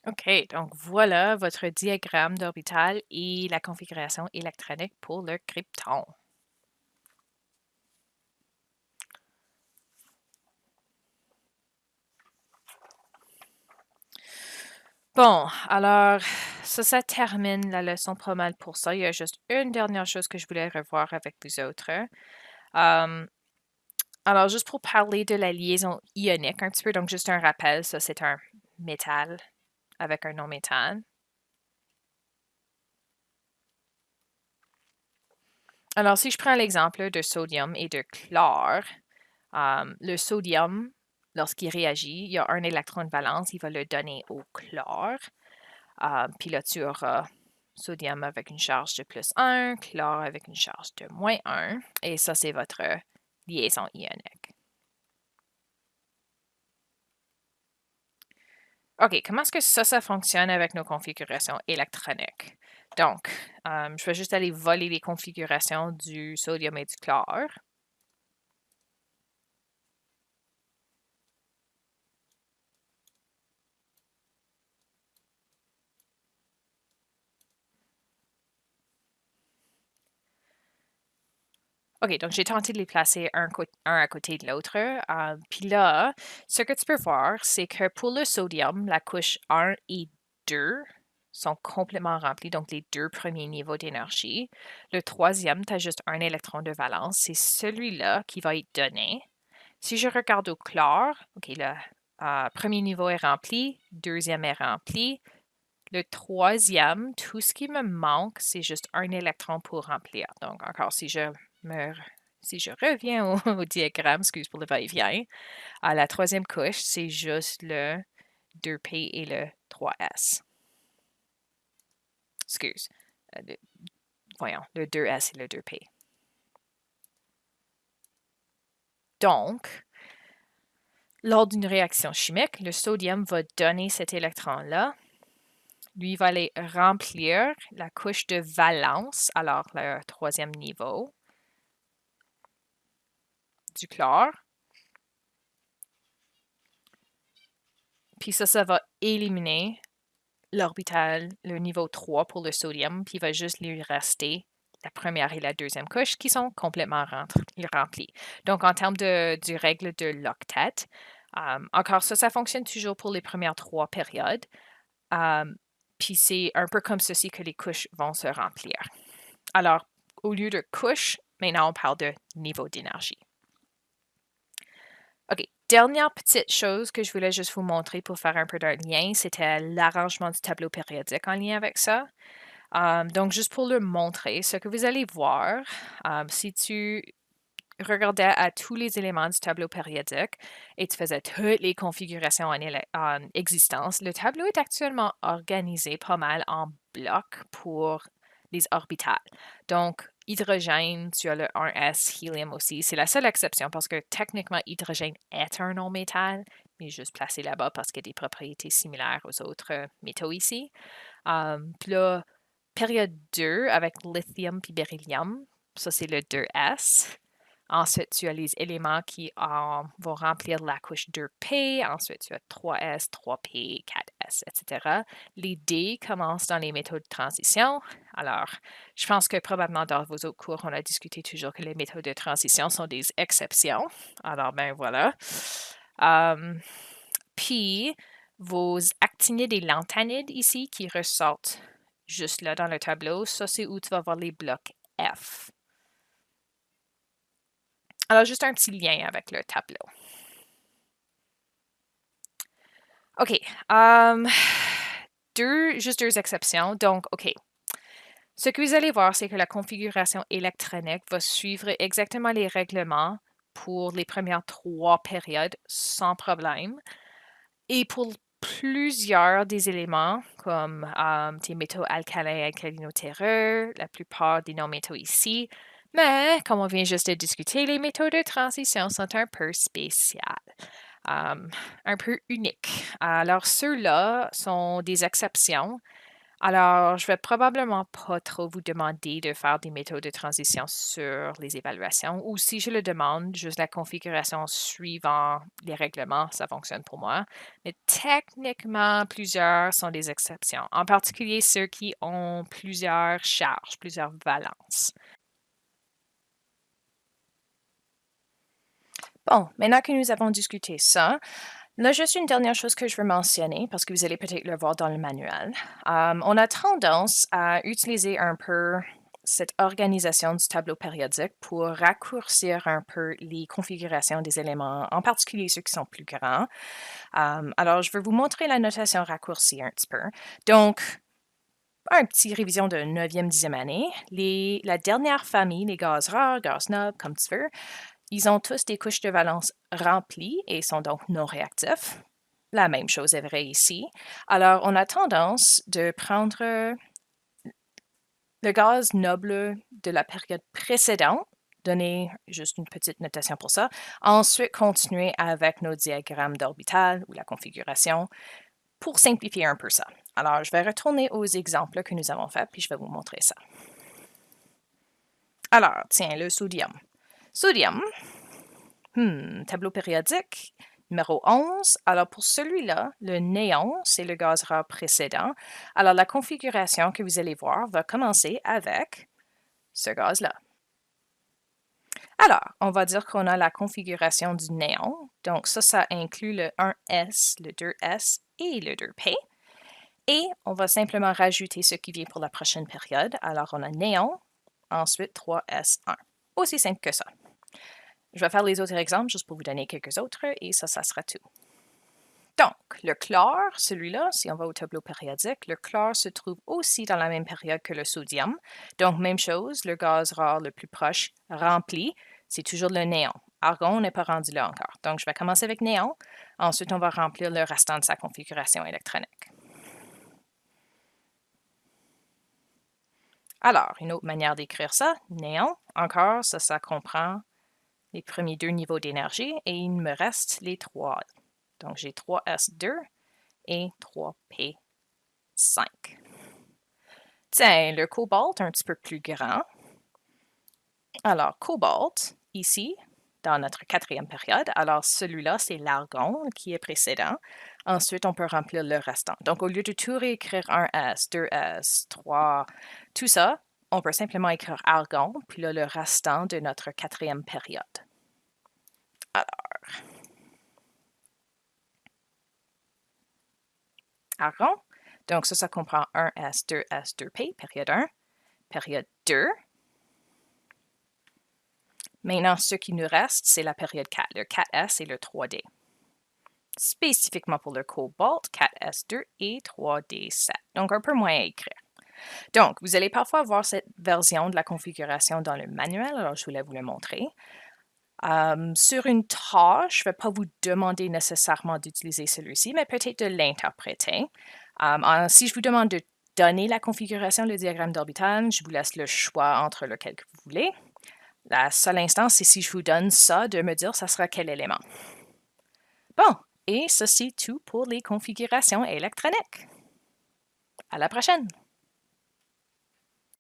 OK, donc voilà votre diagramme d'orbital et la configuration électronique pour le krypton. Bon, alors ça termine la leçon pas mal pour ça. Il y a juste une dernière chose que je voulais revoir avec vous autres. Euh, alors, juste pour parler de la liaison ionique un petit peu, donc juste un rappel, ça c'est un métal avec un non-métal. Alors, si je prends l'exemple de sodium et de chlore, le sodium, lorsqu'il réagit, il y a un électron de valence, il va le donner au chlore. Puis là, tu auras sodium avec une charge de plus 1, chlore avec une charge de moins 1. Et ça, c'est votre liaison ionique. OK, comment est-ce que ça fonctionne avec nos configurations électroniques? Donc, je vais juste aller voler les configurations du sodium et du chlore. OK, donc j'ai tenté de les placer un à côté de l'autre. Puis là, ce que tu peux voir, c'est que pour le sodium, la couche 1 et 2 sont complètement remplies, donc les deux premiers niveaux d'énergie. Le troisième, tu as juste un électron de valence. C'est celui-là qui va être donné. Si je regarde au chlore, OK, le premier niveau est rempli, deuxième est rempli. Le troisième, tout ce qui me manque, c'est juste un électron pour remplir. Donc, encore, me, si je reviens au diagramme, excuse pour le va-et-vient, à la troisième couche, c'est juste le 2p et le 3s. Excuse. Voyons, le 2s et le 2p. Donc, lors d'une réaction chimique, le sodium va donner cet électron-là. Lui va aller remplir la couche de valence, alors le troisième niveau du chlore. Puis ça va éliminer l'orbital, le niveau 3 pour le sodium, puis il va juste lui rester la première et la deuxième couche qui sont complètement remplies. Donc, en termes du règle de l'octet, encore ça fonctionne toujours pour les premières trois périodes. Puis c'est un peu comme ceci que les couches vont se remplir. Alors, au lieu de couches, maintenant on parle de niveau d'énergie. OK. Dernière petite chose que je voulais juste vous montrer pour faire un peu d'un lien, c'était l'arrangement du tableau périodique en lien avec ça. Donc, juste pour le montrer, ce que vous allez voir, si tu regardais à tous les éléments du tableau périodique et tu faisais toutes les configurations en existence, le tableau est actuellement organisé pas mal en blocs pour les orbitales. Donc, hydrogène, tu as le 1s, hélium aussi. C'est la seule exception parce que techniquement, hydrogène est un non-métal, mais juste placé là-bas parce qu'il a des propriétés similaires aux autres métaux ici. Puis là, période 2 avec lithium puis beryllium, ça c'est le 2s. Ensuite, tu as les éléments qui vont remplir la couche 2p. Ensuite, tu as 3s, 3p, 4s, etc. Les D commencent dans les métaux de transition. Alors, je pense que probablement dans vos autres cours, on a discuté toujours que les métaux de transition sont des exceptions. Alors, ben voilà. Puis, vos actinides et lanthanides ici qui ressortent juste là dans le tableau, ça c'est où tu vas voir les blocs F. Alors, juste un petit lien avec le tableau. OK. Juste deux exceptions. Donc, OK. Ce que vous allez voir, c'est que la configuration électronique va suivre exactement les règlements pour les premières trois périodes sans problème. Et pour plusieurs des éléments, comme tes métaux alcalins, alcalino-terreux, la plupart des non-métaux ici, mais comme on vient juste de discuter, les métaux de transition sont un peu spéciales. Un peu uniques. Alors, ceux-là sont des exceptions. Alors, je vais probablement pas trop vous demander de faire des méthodes de transition sur les évaluations ou si je le demande, juste la configuration suivant les règlements, ça fonctionne pour moi. Mais techniquement, plusieurs sont des exceptions, en particulier ceux qui ont plusieurs charges, plusieurs valences. Bon, maintenant que nous avons discuté ça, là, juste une dernière chose que je veux mentionner, parce que vous allez peut-être le voir dans le manuel. On a tendance à utiliser un peu cette organisation du tableau périodique pour raccourcir un peu les configurations des éléments, en particulier ceux qui sont plus grands. Alors, je vais vous montrer la notation raccourcie un petit peu. Donc, un petit révision de 9e, 10e année. La dernière famille, les gaz rares, gaz nobles, comme tu veux, ils ont tous des couches de valence remplies et sont donc non réactifs. La même chose est vraie ici. Alors, on a tendance de prendre le gaz noble de la période précédente, donner juste une petite notation pour ça, ensuite continuer avec nos diagrammes d'orbital ou la configuration pour simplifier un peu ça. Alors, je vais retourner aux exemples que nous avons faits, puis je vais vous montrer ça. Alors, tiens, le sodium. Sodium, tableau périodique, numéro 11. Alors, pour celui-là, le néon, c'est le gaz rare précédent. Alors, la configuration que vous allez voir va commencer avec ce gaz-là. Alors, on va dire qu'on a la configuration du néon. Donc, ça inclut le 1S, le 2S et le 2P. Et on va simplement rajouter ce qui vient pour la prochaine période. Alors, on a néon, ensuite 3S1. Aussi simple que ça. Je vais faire les autres exemples juste pour vous donner quelques autres et ça sera tout. Donc, le chlore, celui-là, si on va au tableau périodique, le chlore se trouve aussi dans la même période que le sodium. Donc, même chose, le gaz rare le plus proche rempli, c'est toujours le néon. Argon n'est pas rendu là encore. Donc, je vais commencer avec néon. Ensuite, on va remplir le restant de sa configuration électronique. Alors, une autre manière d'écrire ça, néon, encore, ça comprend les premiers deux niveaux d'énergie et il me reste les trois. Donc, j'ai 3S2 et 3P5. Tiens, le cobalt, un petit peu plus grand. Alors, cobalt, ici, dans notre quatrième période. Alors, celui-là, c'est l'argon qui est précédent. Ensuite, on peut remplir le restant. Donc, au lieu de tout réécrire 1S, 2S, 3, tout ça, on peut simplement écrire argon, puis là, le restant de notre quatrième période. Alors, argon. Donc, ça comprend 1S, 2S, 2P, période 1, période 2. Maintenant, ce qui nous reste, c'est la période 4, le 4S et le 3D. Spécifiquement pour le cobalt, 4S2 et 3D7. Donc, un peu moins à écrire. Donc, vous allez parfois voir cette version de la configuration dans le manuel, alors je voulais vous le montrer. Sur une tâche, je ne vais pas vous demander nécessairement d'utiliser celui-ci, mais peut-être de l'interpréter. Si je vous demande de donner la configuration, le diagramme d'orbital, je vous laisse le choix entre lequel que vous voulez. La seule instance, c'est si je vous donne ça, de me dire ça sera quel élément. Bon, et ceci tout pour les configurations électroniques. À la prochaine!